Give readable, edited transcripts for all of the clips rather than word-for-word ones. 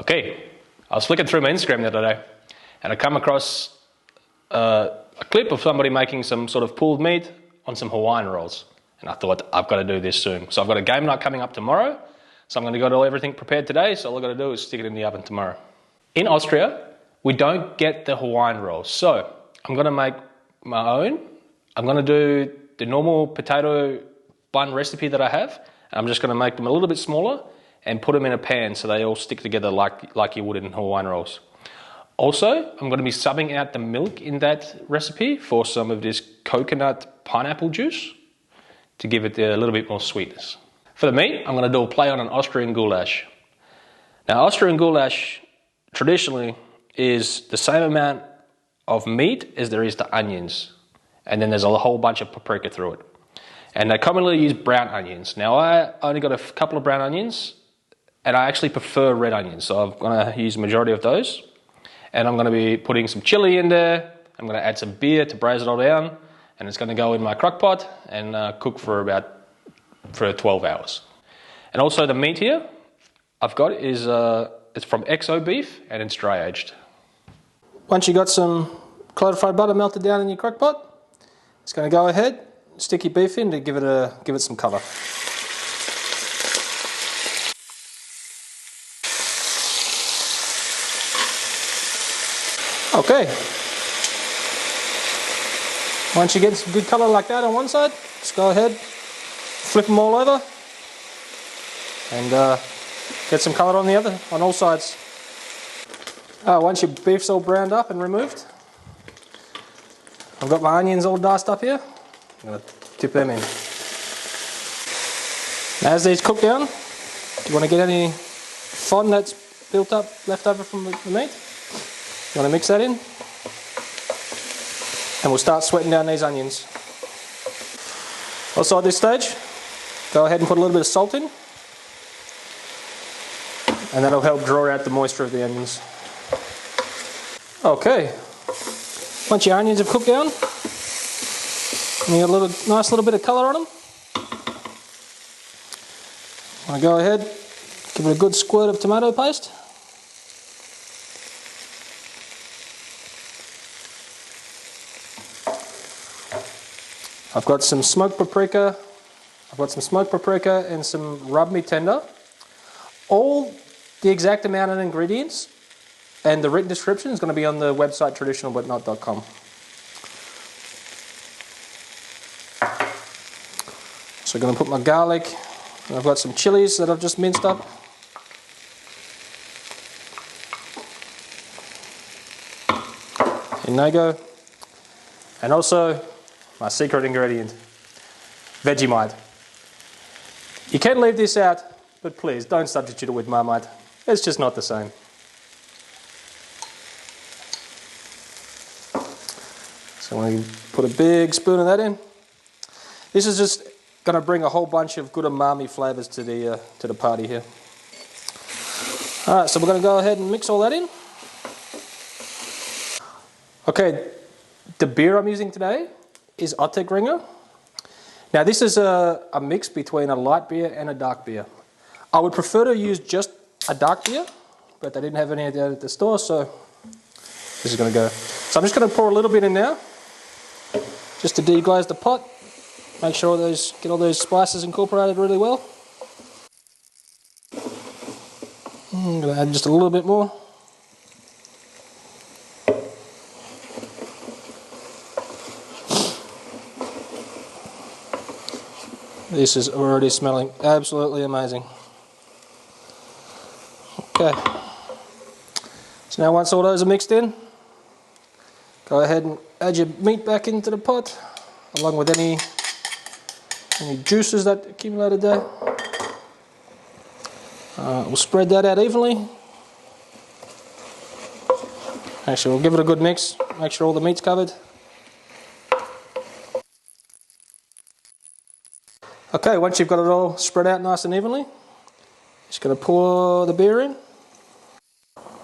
Okay, I was flicking through my Instagram the other day and I come across a clip of somebody making some sort of pulled meat on some Hawaiian rolls. And I thought, I've got to do this soon. So I've got a game night coming up tomorrow. So I'm going to get everything prepared today. So all I've got to do is stick it in the oven tomorrow. In Austria, we don't get the Hawaiian rolls. So I'm going to make my own. I'm going to do the normal potato bun recipe that I have. I'm just going to make them a little bit smaller and put them in a pan so they all stick together like you would in Hawaiian rolls. Also, I'm going to be subbing out the milk in that recipe for some of this coconut pineapple juice to give it a little bit more sweetness. For the meat, I'm going to do a play on an Austrian goulash. Now, Austrian goulash traditionally is the same amount of meat as there is to onions. And then there's a whole bunch of paprika through it. And they commonly use brown onions. Now, I only got a couple of brown onions, and I actually prefer red onions. So I'm going to use the majority of those. And I'm going to be putting some chili in there. I'm going to add some beer to braise it all down. And it's going to go in my crock pot and cook for 12 hours. And also the meat here I've got is it's from XO beef and it's dry aged. Once you got some clarified butter melted down in your crock pot, it's going to go ahead, stick your beef in to give it some colour. Okay, once you get some good colour like that on one side, just go ahead, flip them all over and get some colour on the other, on all sides. Once your beef's all browned up and removed, I've got my onions all diced up here. I'm going to dip them in. Now as these cook down, do you want to get any fond that's built up, left over from the meat? You want to mix that in? And we'll start sweating down these onions. Also at this stage, go ahead and put a little bit of salt in. And that'll help draw out the moisture of the onions. Okay, once your onions have cooked down, and you got a nice little bit of colour on them, I'm going to go ahead, give it a good squirt of tomato paste. I've got some smoked paprika. And some rub me tender. All the exact amount of ingredients and the written description is going to be on the website traditionalbutnot.com. So I'm going to put my garlic, and I've got some chilies that I've just minced up. In they go. And also my secret ingredient, Vegemite. You can leave this out, but please don't substitute it with Marmite. It's just not the same. So I'm going to put a big spoon of that in. This is just going to bring a whole bunch of good umami flavours to the party here. Alright, so we're going to go ahead and mix all that in. Okay, the beer I'm using today is Ottergringer. Now this is a mix between a light beer and a dark beer. I would prefer to use just a dark beer, but they didn't have any at the store, so this is going to go. So I'm just going to pour a little bit in now, just to deglaze the pot. Make sure get all those spices incorporated really well. I'm going to add just a little bit more. This is already smelling absolutely amazing. Okay, so now once all those are mixed in, go ahead and add your meat back into the pot, along with any juices that accumulated there. We'll spread that out evenly. Actually, we'll give it a good mix, make sure all the meat's covered. Okay, once you've got it all spread out nice and evenly, just going to pour the beer in.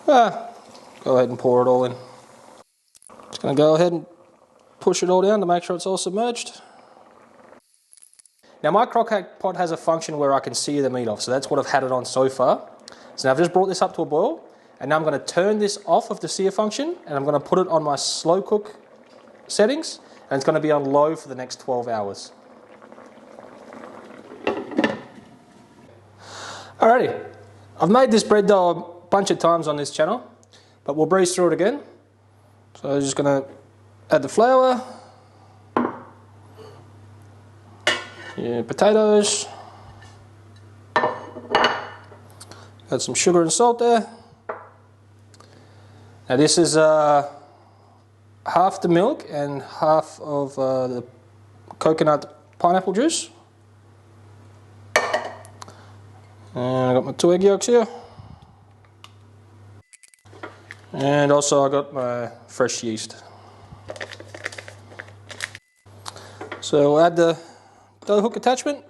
Go ahead and pour it all in. Just going to go ahead and push it all down to make sure it's all submerged. Now my crock pot has a function where I can sear the meat off, so that's what I've had it on so far. So now I've just brought this up to a boil, and now I'm going to turn this off of the sear function, and I'm going to put it on my slow cook settings, and it's going to be on low for the next 12 hours. Alrighty, I've made this bread dough a bunch of times on this channel, but we'll breeze through it again. So I'm just going to add the flour, potatoes, add some sugar and salt there. Now this is half the milk and half of the coconut pineapple juice. And I got my 2 egg yolks here. And also I got my fresh yeast. So we'll add the dough hook attachment.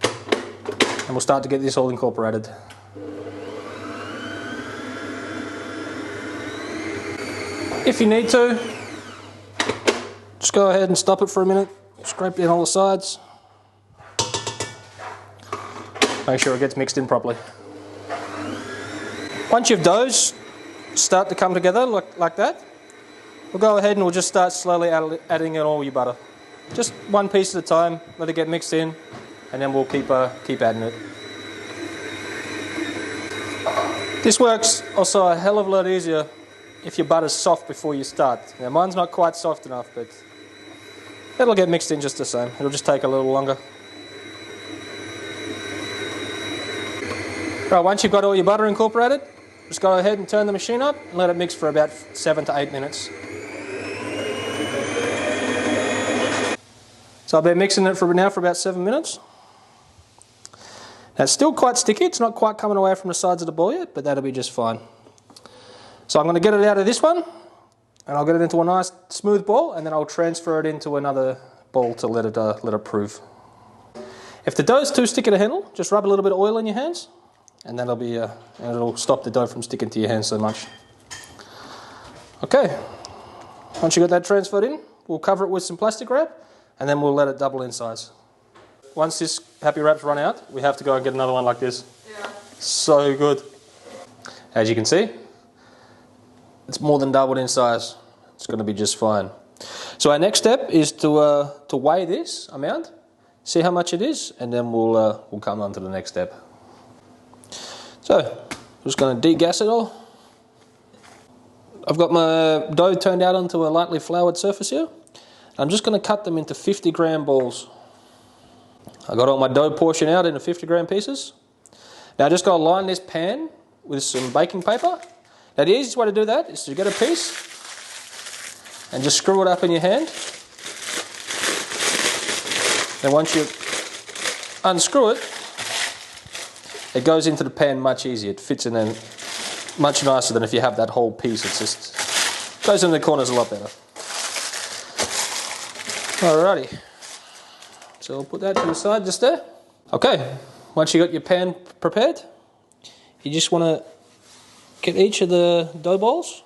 And we'll start to get this all incorporated. If you need to, just go ahead and stop it for a minute, scrape down all the sides. Make sure it gets mixed in properly. Once your doughs start to come together like that, we'll go ahead and we'll just start slowly adding in all your butter. Just one piece at a time, let it get mixed in, and then we'll keep adding it. This works also a hell of a lot easier if your butter's soft before you start. Now mine's not quite soft enough, but it'll get mixed in just the same. It'll just take a little longer. Right, once you've got all your butter incorporated, just go ahead and turn the machine up and let it mix for about 7 to 8 minutes. So I've been mixing it for about 7 minutes. Now it's still quite sticky, it's not quite coming away from the sides of the ball yet, but that'll be just fine. So I'm going to get it out of this one, and I'll get it into a nice smooth ball, and then I'll transfer it into another bowl to let it prove. If the dough's too sticky to handle, just rub a little bit of oil in your hands, and that'll be and it'll stop the dough from sticking to your hands so much. Okay, once you got that transferred in, we'll cover it with some plastic wrap, and then we'll let it double in size. Once this happy wrap's run out, we have to go and get another one like this. Yeah. So good. As you can see, it's more than doubled in size. It's going to be just fine. So our next step is to weigh this amount, see how much it is, and then we'll come on to the next step. So I'm just going to degas it all. I've got my dough turned out onto a lightly floured surface here. I'm just going to cut them into 50-gram balls. I got all my dough portioned out into 50-gram pieces. Now I just got to line this pan with some baking paper. Now the easiest way to do that is to get a piece and just screw it up in your hand. Then once you unscrew it, it goes into the pan much easier. It fits in there much nicer than if you have that whole piece. It just goes in the corners a lot better. Alrighty, so I'll put that to the side just there. Okay, once you got your pan prepared, you just want to get each of the dough balls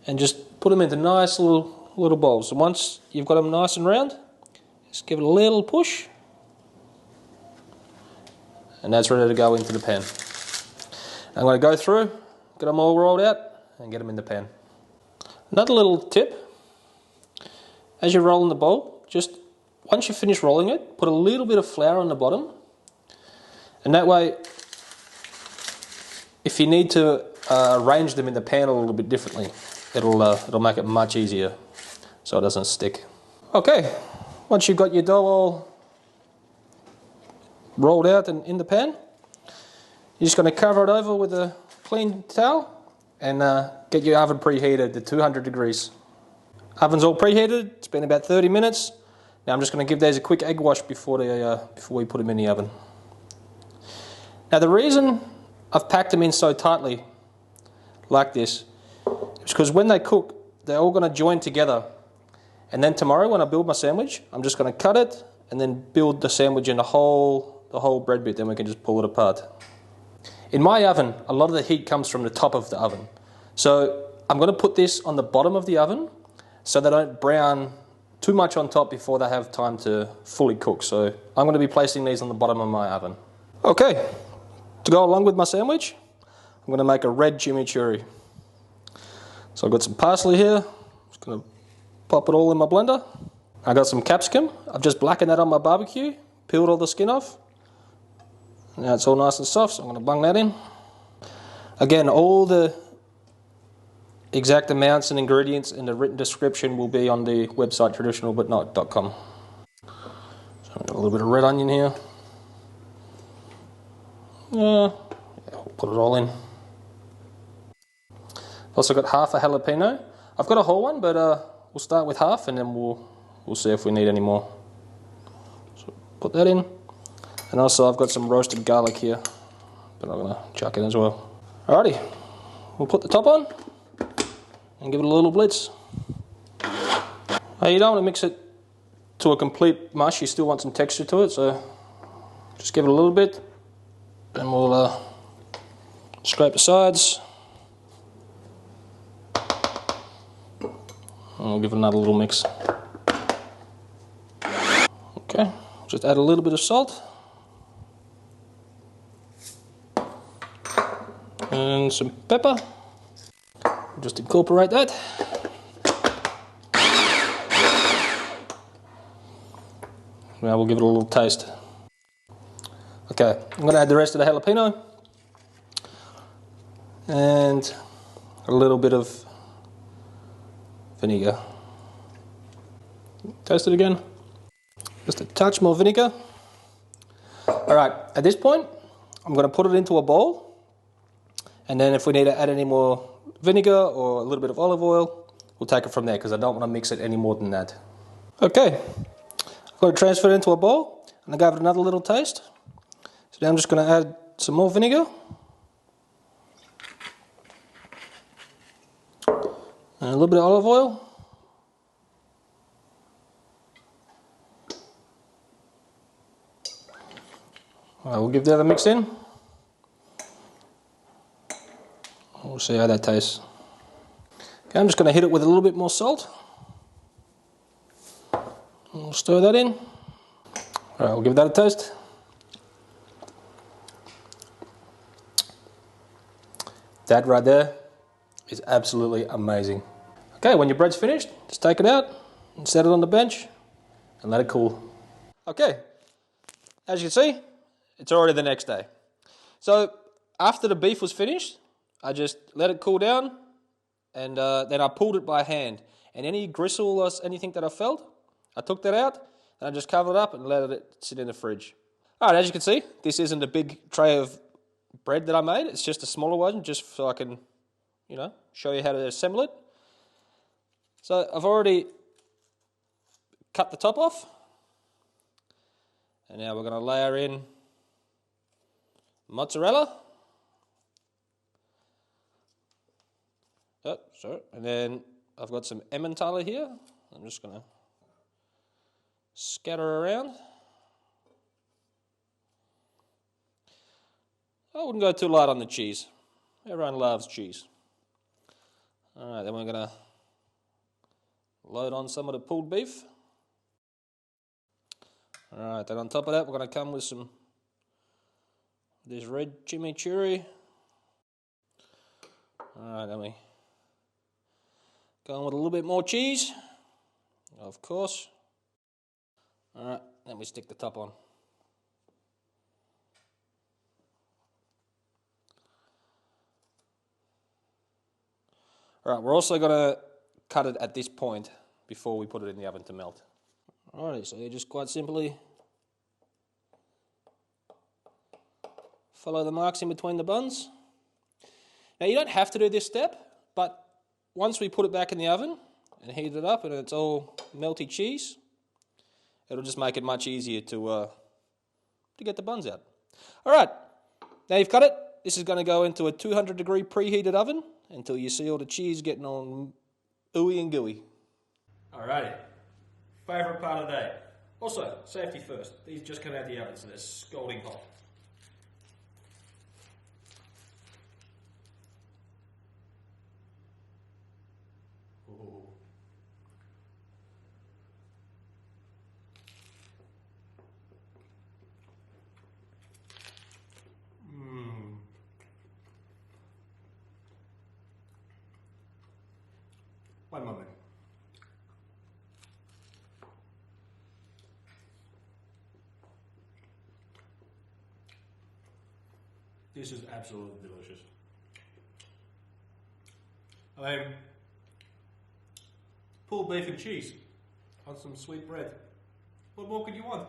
and just put them into nice little bowls. And once you've got them nice and round, just give it a little push, and that's ready to go into the pan. I'm going to go through, get them all rolled out, and get them in the pan. Another little tip. As you're rolling the bowl, just once you finish rolling it, put a little bit of flour on the bottom, and that way, if you need to arrange them in the pan a little bit differently, it'll make it much easier so it doesn't stick. Okay, once you've got your dough all rolled out and in the pan, you're just going to cover it over with a clean towel and get your oven preheated to 200 degrees. Oven's all preheated, it's been about 30 minutes. Now I'm just going to give these a quick egg wash before we put them in the oven. Now the reason I've packed them in so tightly like this is because when they cook, they're all going to join together. And then tomorrow when I build my sandwich, I'm just going to cut it and then build the sandwich in the whole bread bit, then we can just pull it apart. In my oven, a lot of the heat comes from the top of the oven. So I'm going to put this on the bottom of the oven so they don't brown too much on top before they have time to fully cook. So I'm going to be placing these on the bottom of my oven. Okay, to go along with my sandwich, I'm going to make a red chimichurri. So I've got some parsley here. Just going to pop it all in my blender. I got some capsicum. I've just blackened that on my barbecue, peeled all the skin off. Now it's all nice and soft, so I'm going to bung that in. Again, all the exact amounts and ingredients in the written description will be on the website traditionalbutnot.com. So I've got a little bit of red onion here. Yeah, we'll put it all in. Also got half a jalapeno. I've got a whole one, but we'll start with half and then we'll see if we need any more. So put that in. And also I've got some roasted garlic here, but I'm going to chuck in as well. Alrighty, we'll put the top on and give it a little blitz. Now you don't want to mix it to a complete mush, you still want some texture to it, so just give it a little bit. Then we'll scrape the sides. And we'll give it another little mix. Okay, just add a little bit of salt. And some pepper. Just incorporate that. Now we'll give it a little taste. Okay, I'm going to add the rest of the jalapeno. And a little bit of vinegar. Taste it again. Just a touch more vinegar. Alright, at this point, I'm going to put it into a bowl. And then if we need to add any more vinegar or a little bit of olive oil, we'll take it from there because I don't want to mix it any more than that. Okay, I've got it transferred into a bowl and I gave it another little taste. So now I'm just going to add some more vinegar. And a little bit of olive oil. Alright, we'll give the other mix in. We'll see how that tastes. Okay, I'm just going to hit it with a little bit more salt. We'll stir that in. Alright, we'll give that a taste. That right there is absolutely amazing. Okay, when your bread's finished, just take it out and set it on the bench and let it cool. Okay, as you can see, it's already the next day. So after the beef was finished, I just let it cool down and then I pulled it by hand. And any gristle or anything that I felt, I took that out and I just covered it up and let it sit in the fridge. Alright, as you can see, this isn't a big tray of bread that I made. It's just a smaller one just so I can, show you how to assemble it. So I've already cut the top off. And now we're going to layer in mozzarella. Oh, sorry. And then I've got some Emmentaler here. I'm just going to scatter around. I wouldn't go too light on the cheese. Everyone loves cheese. Alright, then we're going to load on some of the pulled beef. Alright, then on top of that we're going to come with some this red chimichurri. Alright, then we go on with a little bit more cheese, of course. Alright, then we stick the top on. Alright, we're also going to cut it at this point before we put it in the oven to melt. Alrighty, so you just quite simply follow the marks in between the buns. Now you don't have to do this step, but once we put it back in the oven and heat it up and it's all melty cheese, it'll just make it much easier to get the buns out. Alright, now you've cut it. This is going to go into a 200-degree preheated oven until you see all the cheese getting all ooey and gooey. Alrighty, favourite part of the day. Also, safety first. These just come out of the oven, so they're scalding hot. Ooh. One moment. This is absolutely delicious. I mean, pulled beef and cheese on some sweet bread. What more could you want?